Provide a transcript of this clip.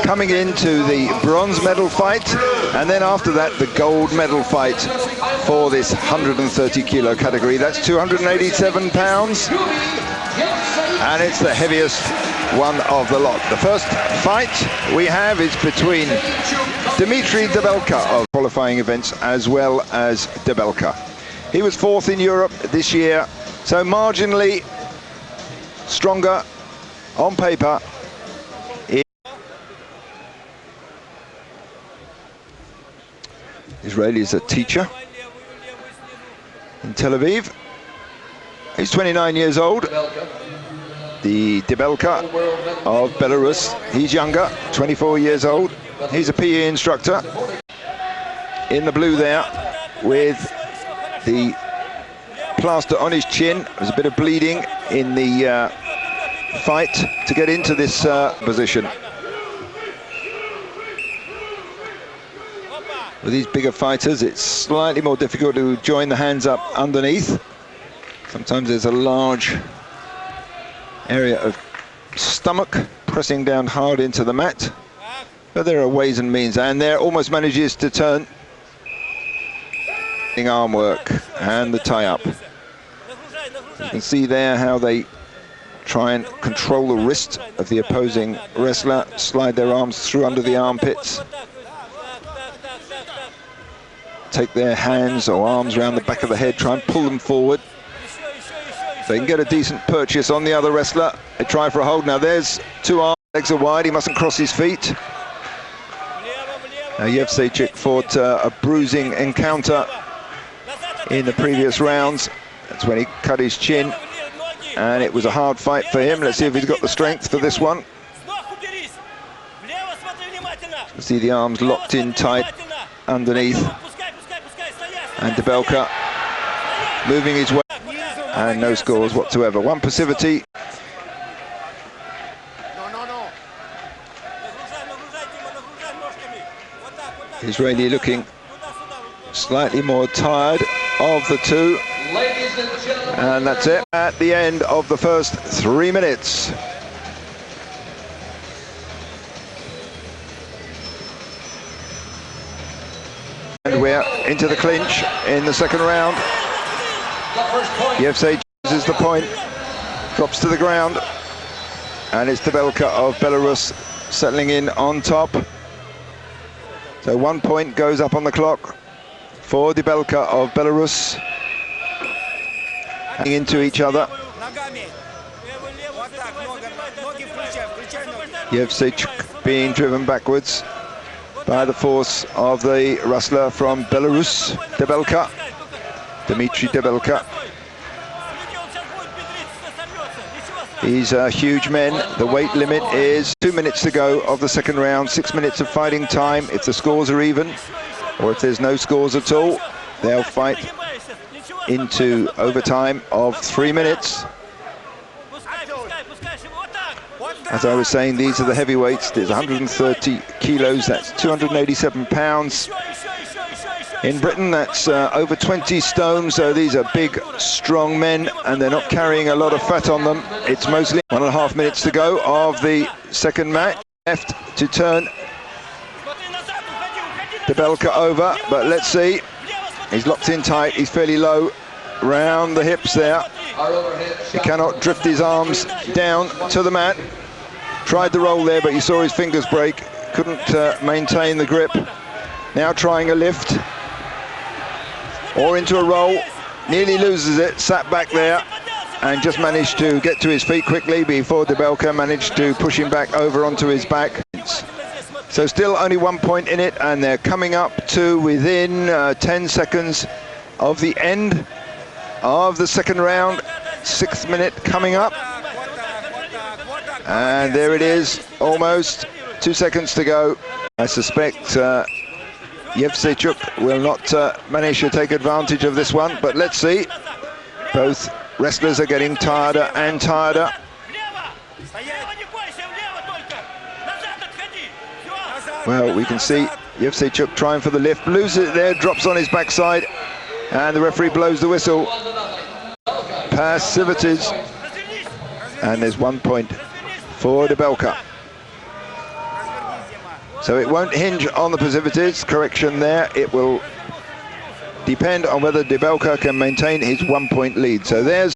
coming into the bronze medal fight, and then after that the gold medal fight for this 130 kilo category. That's 287 pounds, and it's the heaviest one of the lot. The first fight we have is between Dmitry Debelka of qualifying events as well as Debelka. He was 4th in Europe this year, so marginally stronger on paper. Israeli is a teacher in Tel Aviv. He's 29 years old. The Debelka of Belarus, he's younger, 24 years old. He's a PE instructor. In the blue there, with the plaster on his chin. There's a bit of bleeding in the fight to get into this position. With these bigger fighters, it's slightly more difficult to join the hands up underneath. Sometimes there's a large area of stomach pressing down hard into the mat. But there are ways and means, and there almost manages to turn. Arm work and the tie-up. You can see there how they try and control the wrist of the opposing wrestler, slide their arms through under the armpits, take their hands or arms around the back of the head, try and pull them forward. They can get a decent purchase on the other wrestler. They try for a hold. Now there's two arms, legs are wide, he mustn't cross his feet. Now Yevseychuk fought a bruising encounter in the previous rounds. That's when he cut his chin, and it was a hard fight for him. Let's see if he's got the strength for this one. See the arms locked in tight underneath, and Debelka moving his way, and no scores whatsoever. One passivity. Israeli looking slightly more tired of the two, and that's it at the end of the first 3 minutes. And we're into the clinch in the second round. Yevsey chooses the point, drops to the ground, and it's Debelka of Belarus settling in on top. So 1 point goes up on the clock for Debelka of Belarus. Hanging into each other. Yevseychuk being driven backwards by the force of the wrestler from Belarus, Debelka, Dmitry Debelka. These are huge men. The weight limit is 2 minutes to go of the second round, 6 minutes of fighting time. If the scores are even, or if there's no scores at all, they'll fight into overtime of 3 minutes. As I was saying, these are the heavyweights. There's 130 kilos, that's 287 pounds. In Britain, that's over 20 stone, so these are big, strong men, and they're not carrying a lot of fat on them. It's mostly 1.5 minutes to go of the second match. Left to turn Debelka over, but let's see. He's locked in tight, he's fairly low round the hips there. He cannot drift his arms down to the mat. Tried the roll there, but you saw his fingers break. Couldn't maintain the grip. Now trying a lift, or into a roll. Nearly loses it, sat back there, and just managed to get to his feet quickly before Debelka managed to push him back over onto his back. So still only 1 point in it, and they're coming up to within 10 seconds of the end of the second round. 6th minute coming up. And there it is, almost 2 seconds to go. I suspect Yevseychuk will not manage to take advantage of this one, but let's see. Both wrestlers are getting tireder and tireder. Well, we can see Yevseychuk trying for the lift, loses it there, drops on his backside, and the referee blows the whistle. Passivities, and there's 1 point for Debelka. So it won't hinge on the Pasivitis. Correction there. It will depend on whether Debelka can maintain his 1-point lead. So there's